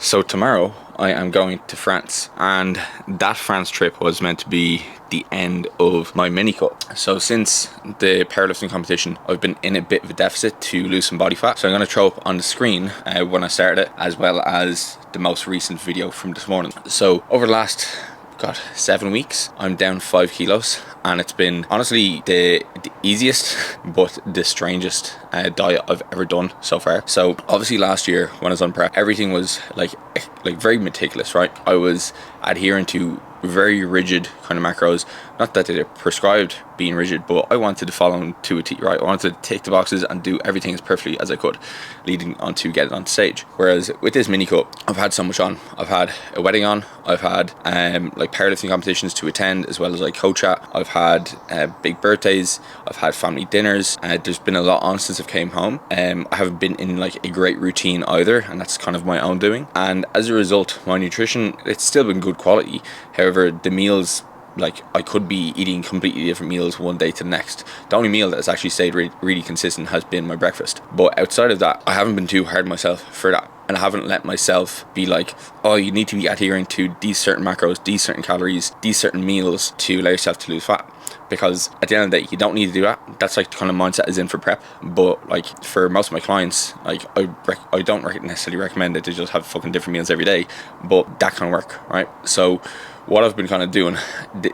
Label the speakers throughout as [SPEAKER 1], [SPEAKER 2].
[SPEAKER 1] So tomorrow I am going to France, and that France trip was meant to be the end of my mini cut. So since the powerlifting competition, I've been in a bit of a deficit to lose some body fat. So I'm going to throw up on the screen when I started it, as well as the most recent video from this morning. So over the last 7 weeks I'm down 5 kilos, and it's been honestly the easiest but the strangest diet I've ever done so far. So obviously last year when I was on prep, everything was like very meticulous, right? I was adhering to very rigid kind of macros. Not that they prescribed being rigid, but I wanted to follow them to a T, right? I wanted to tick the boxes and do everything as perfectly as I could, leading on to get it on stage. Whereas with this mini cut, I've had so much on. I've had a wedding on, I've had like powerlifting competitions to attend, as well as like coach at. I've had big birthdays, I've had family dinners. There's been a lot on since I've came home. I haven't been in like a great routine either, and that's kind of my own doing. And as a result, my nutrition, it's still been good quality. However, the meals, like I could be eating completely different meals one day to the next. The only meal that's actually stayed really consistent has been my breakfast. But outside of that, I haven't been too hard on myself for that. And I haven't let myself be like, oh, you need to be adhering to these certain macros, these certain calories, these certain meals to allow yourself to lose fat. Because at the end of the day, you don't need to do that. That's like the kind of mindset is in for prep. But like for most of my clients, like I don't necessarily recommend that they just have fucking different meals every day, but that can work, right? So what I've been kind of doing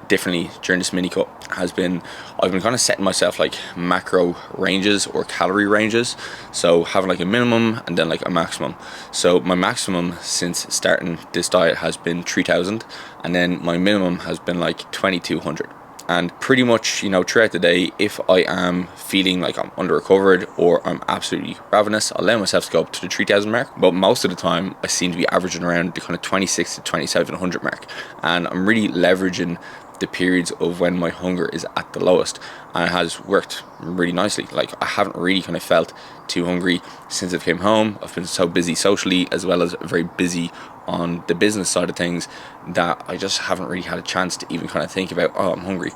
[SPEAKER 1] differently during this mini cut has been, I've been kind of setting myself like macro ranges or calorie ranges. So having like a minimum and then like a maximum. So my maximum since starting this diet has been 3,000, and then my minimum has been like 2,200. And pretty much, you know, throughout the day, if I am feeling like I'm under recovered or I'm absolutely ravenous, I'll allow myself to go up to the 3,000 mark. But most of the time, I seem to be averaging around the kind of 26 to 2,700 mark. And I'm really leveraging the periods of when my hunger is at the lowest, and it has worked really nicely. Like I haven't really kind of felt too hungry since I came home. I've been so busy socially, as well as very busy on the business side of things, that I just haven't really had a chance to even kind of think about, oh, I'm hungry.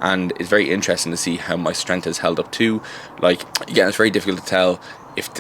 [SPEAKER 1] And it's very interesting to see how my strength has held up too. Like again, it's very difficult to tell if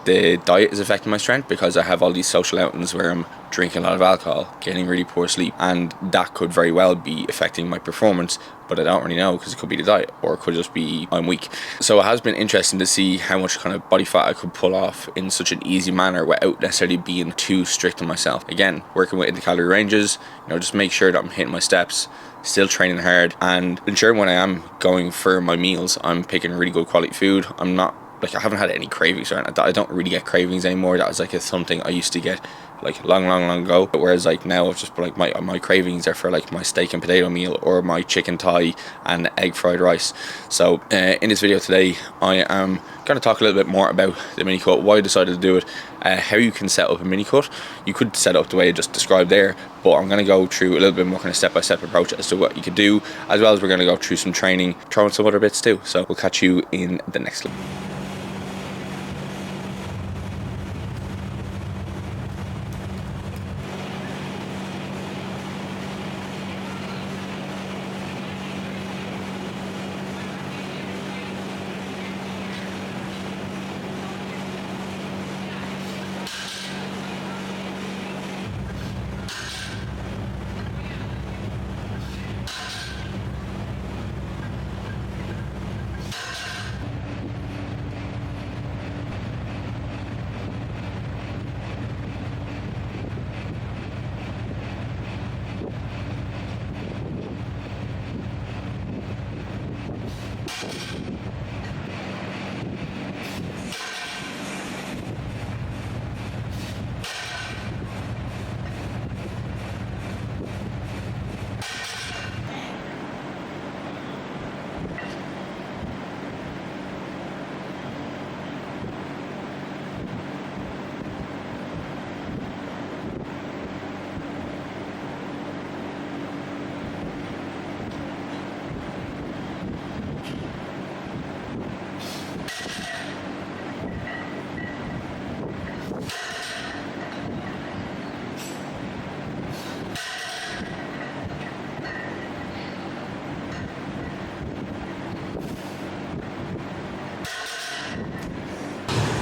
[SPEAKER 1] the diet is affecting my strength, because I have all these social outings where I'm drinking a lot of alcohol, getting really poor sleep, and that could very well be affecting my performance, but I don't really know, because it could be the diet, or it could just be I'm weak. So it has been interesting to see how much kind of body fat I could pull off in such an easy manner without necessarily being too strict on myself. Again, working within the calorie ranges, you know, just make sure that I'm hitting my steps, still training hard, and ensuring when I am going for my meals, I'm picking really good quality food. I'm not like, I haven't had any cravings or anything. I don't really get cravings anymore. That was like something I used to get like long ago. But whereas like now, I've just like my cravings are for like my steak and potato meal or my chicken thigh and egg fried rice. So in this video today, I am going to talk a little bit more about the mini cut, why I decided to do it, how you can set up a mini cut. You could set up the way I just described there, but I'm going to go through a little bit more kind of step-by-step approach as to what you could do, as well as we're going to go through some training, throw in some other bits too. So we'll catch you in the next clip.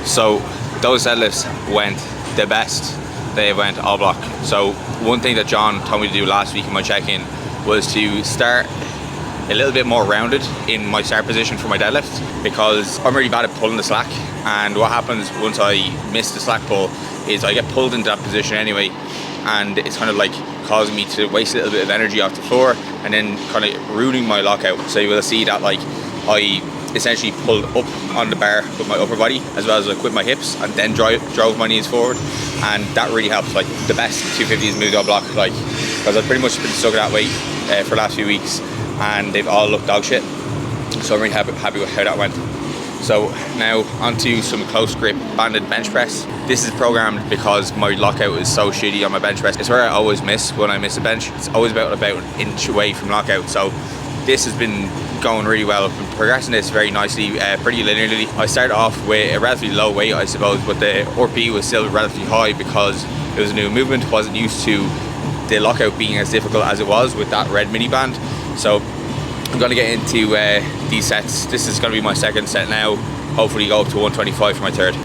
[SPEAKER 1] So those deadlifts went the best they went all block. So one thing that John told me to do last week in my check-in was to start a little bit more rounded in my start position for my deadlifts, because I'm really bad at pulling the slack, and what happens once I miss the slack pull is I get pulled into that position anyway, and it's kind of like causing me to waste a little bit of energy off the floor and then kind of ruining my lockout. So you will see that like I essentially pulled up on the bar with my upper body as well as like with my hips, and then drove my knees forward, and that really helps. Like the best 250s moved on block, like, because I've pretty much been stuck at that weight for the last few weeks and they've all looked dog shit, so I'm really happy with how that went. So now onto some close grip banded bench press. This is programmed because my lockout is so shitty on my bench press. It's where I always miss when I miss a bench. It's always about an inch away from lockout. So this has been going really well. I've been progressing this very nicely, pretty linearly. I started off with a relatively low weight, I suppose, but the RP was still relatively high because it was a new movement. Wasn't used to the lockout being as difficult as it was with that red mini band. So I'm going to get into these sets. This is going to be my second set now. Hopefully go up to 125 for my third.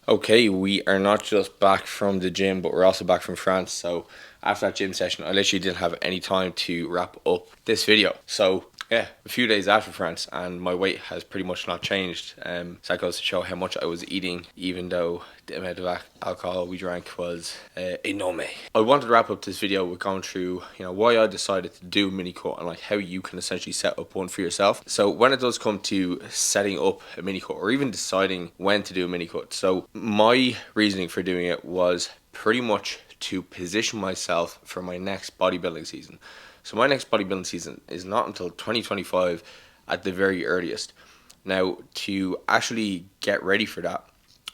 [SPEAKER 1] Okay, we are not just back from the gym, but we're also back from France. So after that gym session, I literally didn't have any time to wrap up this video. So yeah, a few days after France, and my weight has pretty much not changed. So that goes to show how much I was eating, even though the amount of alcohol we drank was enorme. I wanted to wrap up this video with going through, why I decided to do mini cut and like how you can essentially set up one for yourself. So when it does come to setting up a mini cut or even deciding when to do a mini cut, so my reasoning for doing it was pretty much to position myself for my next bodybuilding season. So my next bodybuilding season is not until 2025 at the very earliest. Now, to actually get ready for that,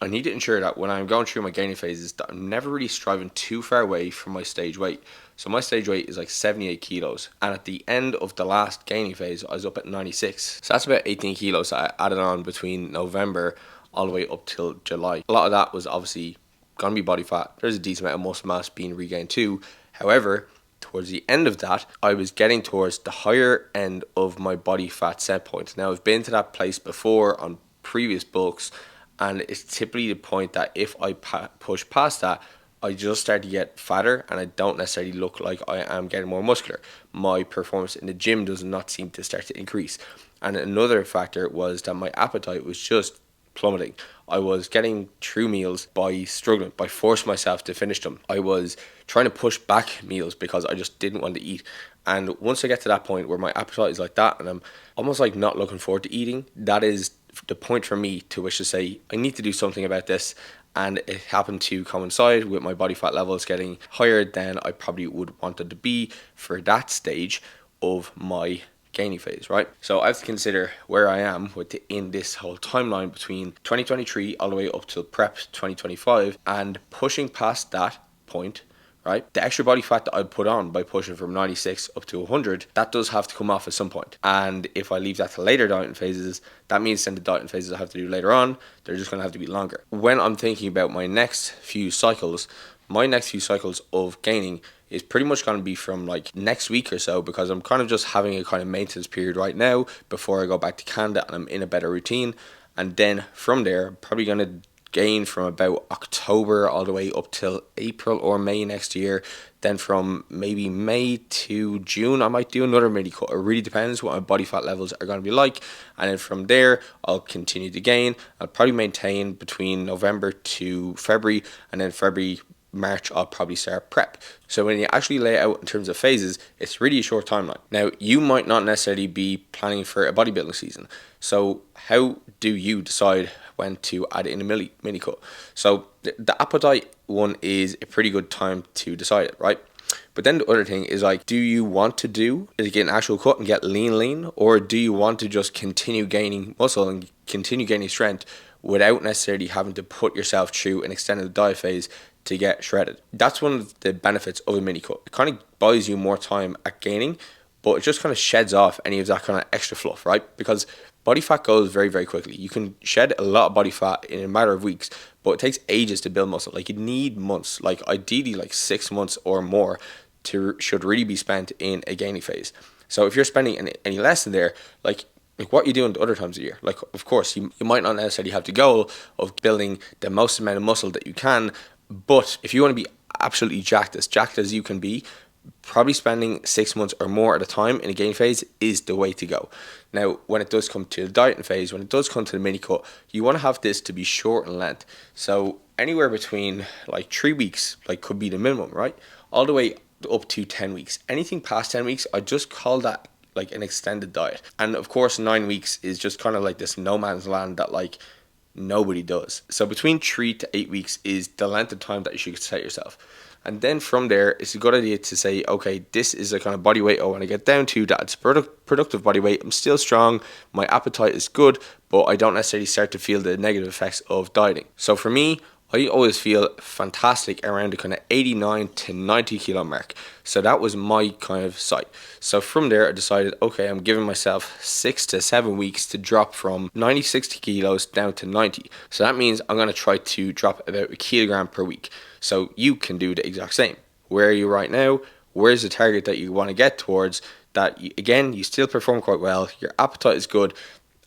[SPEAKER 1] I need to ensure that when I'm going through my gaining phases that I'm never really striving too far away from my stage weight. So my stage weight is like 78 kilos. And at the end of the last gaining phase, I was up at 96. So that's about 18 kilos that I added on between November all the way up till July. A lot of that was obviously going to be body fat. There's a decent amount of muscle mass being regained too. However, towards the end of that, I was getting towards the higher end of my body fat set point. Now, I've been to that place before on previous bulks, and it's typically the point that if I push past that, I just start to get fatter and I don't necessarily look like I am getting more muscular. My performance in the gym does not seem to start to increase. And another factor was that my appetite was just plummeting. I was getting through meals by struggling, by forcing myself to finish them. I was trying to push back meals because I just didn't want to eat. And once I get to that point where my appetite is like that and I'm almost like not looking forward to eating, that is the point for me to wish to say, I need to do something about this. and it happened to coincide with my body fat levels getting higher than I probably would want it to be for that stage of my gaining phase, right? So I have to consider where I am in this whole timeline between 2023 all the way up till prep 2025, and pushing past that point, right? The extra body fat that I put on by pushing from 96 up to 100, that does have to come off at some point. And if I leave that to later dieting phases, that means then the dieting phases I have to do later on, they're just going to have to be longer. When I'm thinking about my next few cycles of gaining is pretty much going to be from like next week or so, because I'm kind of just having a kind of maintenance period right now before I go back to Canada and I'm in a better routine. And then from there, I'm probably going to gain from about October all the way up till April or May next year. Then from maybe May to June, I might do another mini cut. It really depends what my body fat levels are going to be like. And then from there, I'll continue to gain. I'll probably maintain between November to February, and then February, March, I'll probably start prep. So when you actually lay it out in terms of phases, it's really a short timeline. Now, you might not necessarily be planning for a bodybuilding season. So how do you decide when to add in a mini cut? So the appetite one is a pretty good time to decide it, right? But then the other thing is, like, do you want to get an actual cut and get lean, or do you want to just continue gaining muscle and continue gaining strength without necessarily having to put yourself through an extended diet phase to get shredded? That's one of the benefits of a mini cut. It kind of buys you more time at gaining, but it just kind of sheds off any of that kind of extra fluff, right? Because body fat goes very, very quickly. You can shed a lot of body fat in a matter of weeks, but it takes ages to build muscle. Like, you need months, like ideally like 6 months or more should really be spent in a gaining phase. So if you're spending any less in there, like what you do in the other times of the year, like, of course, you might not necessarily have the goal of building the most amount of muscle that you can, but if you want to be absolutely jacked as you can be, probably spending 6 months or more at a time in a gain phase is the way to go. Now, when it does come to the dieting phase, when it does come to the mini cut, you want to have this to be short in length. So anywhere between like 3 weeks, like, could be the minimum, right? All the way up to 10 weeks. Anything past 10 weeks, I just call that like an extended diet. And of course, 9 weeks is just kind of like this no man's land that like nobody does. So between 3 to 8 weeks is the length of time that you should set yourself. And then from there, it's a good idea to say, okay, this is the kind of body weight I want to get down to. That's productive body weight. I'm still strong. My appetite is good, but I don't necessarily start to feel the negative effects of dieting. So for me, I always feel fantastic around the kind of 89 to 90 kilo mark. So that was my kind of sight. So from there, I decided, okay, I'm giving myself 6 to 7 weeks to drop from 96 kilos down to 90. So that means I'm going to try to drop about 1 kilogram per week. So you can do the exact same. Where are you right now? Where's the target that you want to get towards? That, again, you still perform quite well. Your appetite is good.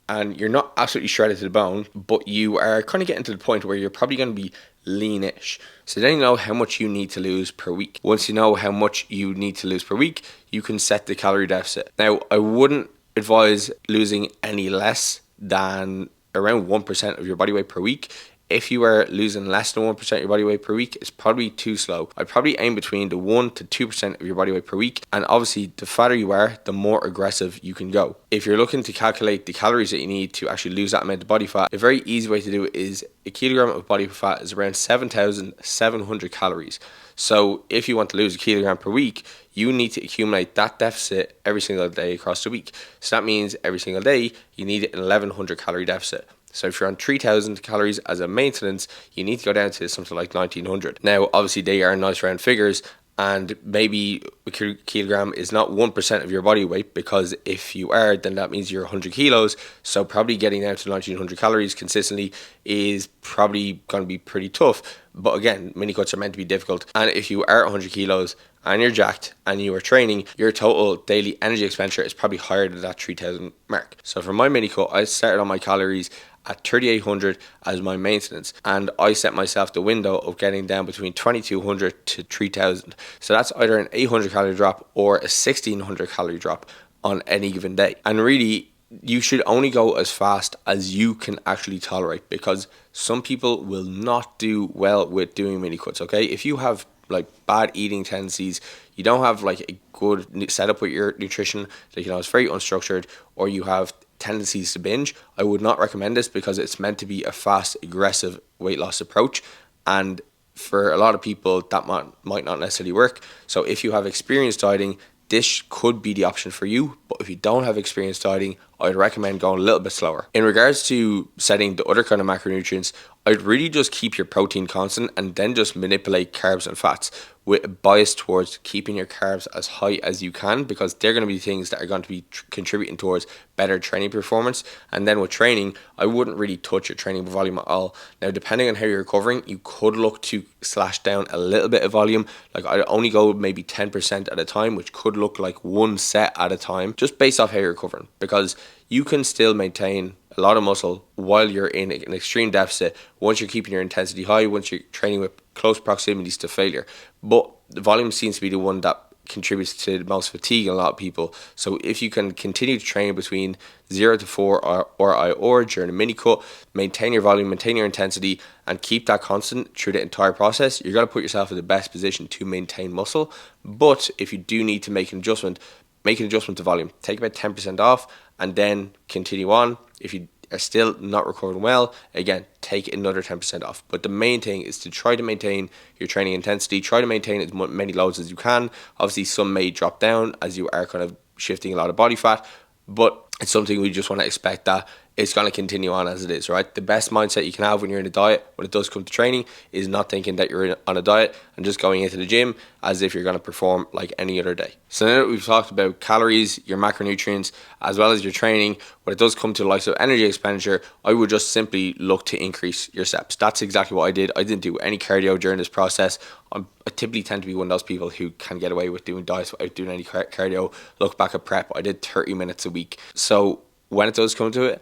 [SPEAKER 1] And you're not absolutely shredded to the bone, but you are kind of getting to the point where you're probably going to be leanish. So then you know how much you need to lose per week. Once you know how much you need to lose per week, you can set the calorie deficit. Now, I wouldn't advise losing any less than around 1% of your body weight per week. If you are losing less than 1% of your body weight per week, it's probably too slow. I'd probably aim between the 1 to 2% of your body weight per week. And obviously, the fatter you are, the more aggressive you can go. If you're looking to calculate the calories that you need to actually lose that amount of body fat, a very easy way to do it is 1 kilogram of body fat is around 7,700 calories. So if you want to lose 1 kilogram per week, you need to accumulate that deficit every single day across the week. So that means every single day, you need an 1,100 calorie deficit. So if you're on 3,000 calories as a maintenance, you need to go down to something like 1,900. Now, obviously, they are nice round figures, and maybe a kilogram is not 1% of your body weight, because if you are, then that means you're 100 kilos. So probably getting down to 1,900 calories consistently is probably going to be pretty tough. But again, mini cuts are meant to be difficult. And if you are 100 kilos and you're jacked and you are training, your total daily energy expenditure is probably higher than that 3,000 mark. So for my mini cut, I started on my calories at 3,800 as my maintenance, and I set myself the window of getting down between 2,200 to 3,000. So that's either an 800 calorie drop or a 1,600 calorie drop on any given day. And really, you should only go as fast as you can actually tolerate, because some people will not do well with doing mini cuts. Okay, if you have like bad eating tendencies, you don't have like a good setup with your nutrition, like, it's very unstructured, or you have tendencies to binge, I would not recommend this, because it's meant to be a fast, aggressive weight loss approach, and for a lot of people that might not necessarily work. So if you have experience dieting, this could be the option for you. But if you don't have experience dieting, I'd recommend going a little bit slower. In regards to setting the other kind of macronutrients, I'd really just keep your protein constant and then just manipulate carbs and fats with a bias towards keeping your carbs as high as you can, because they're going to be things that are going to be contributing towards better training performance. And then with training, I wouldn't really touch your training volume at all. Now, depending on how you're recovering, you could look to slash down a little bit of volume. Like I'd only go maybe 10% at a time, which could look like one set at a time, just based off how you're recovering, because you can still maintain a lot of muscle while you're in an extreme deficit once you're keeping your intensity high, once you're training with close proximities to failure. But the volume seems to be the one that contributes to the most fatigue in a lot of people. So if you can continue to train between 0 to 4 or during a mini cut, maintain your volume, maintain your intensity, and keep that constant through the entire process, you're going to put yourself in the best position to maintain muscle. But if you do need to make an adjustment to volume. Take about 10% off and then continue on. If you are still not recovering well, again, take another 10% off. But the main thing is to try to maintain your training intensity, try to maintain as many loads as you can. Obviously, some may drop down as you are kind of shifting a lot of body fat, but it's something we just want to expect that it's going to continue on as it is, right? The best mindset you can have when you're in a diet, when it does come to training, is not thinking that you're on a diet and just going into the gym as if you're going to perform like any other day. So now that we've talked about calories, your macronutrients, as well as your training, when it does come to the likes of energy expenditure, I would just simply look to increase your steps. That's exactly what I did. I didn't do any cardio during this process. I typically tend to be one of those people who can get away with doing diets without doing any cardio. Look back at prep, I did 30 minutes a week. So when it does come to it,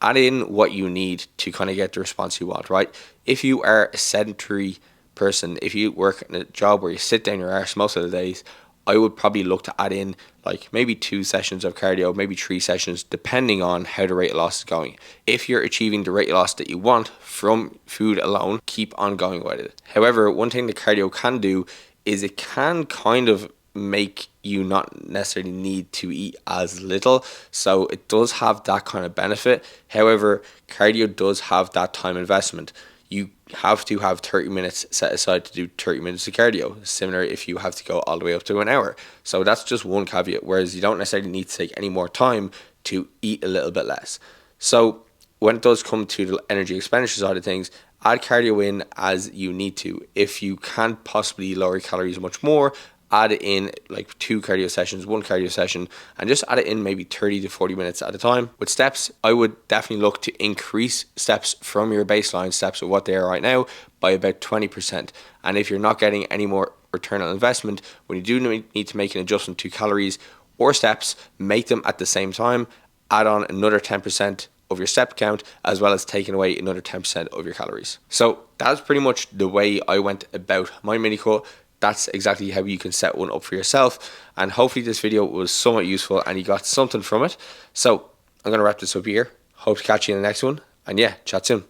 [SPEAKER 1] add in what you need to kind of get the response you want, right? If you are a sedentary person, if you work in a job where you sit down your arse most of the days, I would probably look to add in like maybe 2 sessions of cardio, maybe 3 sessions, depending on how the rate of loss is going. If you're achieving the rate of loss that you want from food alone, keep on going with it. However, one thing that cardio can do is it can kind of make you not necessarily need to eat as little, so it does have that kind of benefit. However, cardio does have that time investment. You have to have 30 minutes set aside to do 30 minutes of cardio, similar if you have to go all the way up to an hour. So that's just one caveat, whereas you don't necessarily need to take any more time to eat a little bit less. So when it does come to the energy expenditure side of things, add cardio in as you need to. If you can't possibly lower calories much more, add in like 2 cardio sessions, 1 cardio session, and just add it in maybe 30 to 40 minutes at a time. With steps, I would definitely look to increase steps from your baseline steps of what they are right now by about 20%. And if you're not getting any more return on investment, when you do need to make an adjustment to calories or steps, make them at the same time. Add on another 10% of your step count, as well as taking away another 10% of your calories. So that's pretty much the way I went about my mini cut. That's exactly how you can set one up for yourself. And hopefully this video was somewhat useful and you got something from it. So I'm going to wrap this up here. Hope to catch you in the next one. And yeah, chat soon.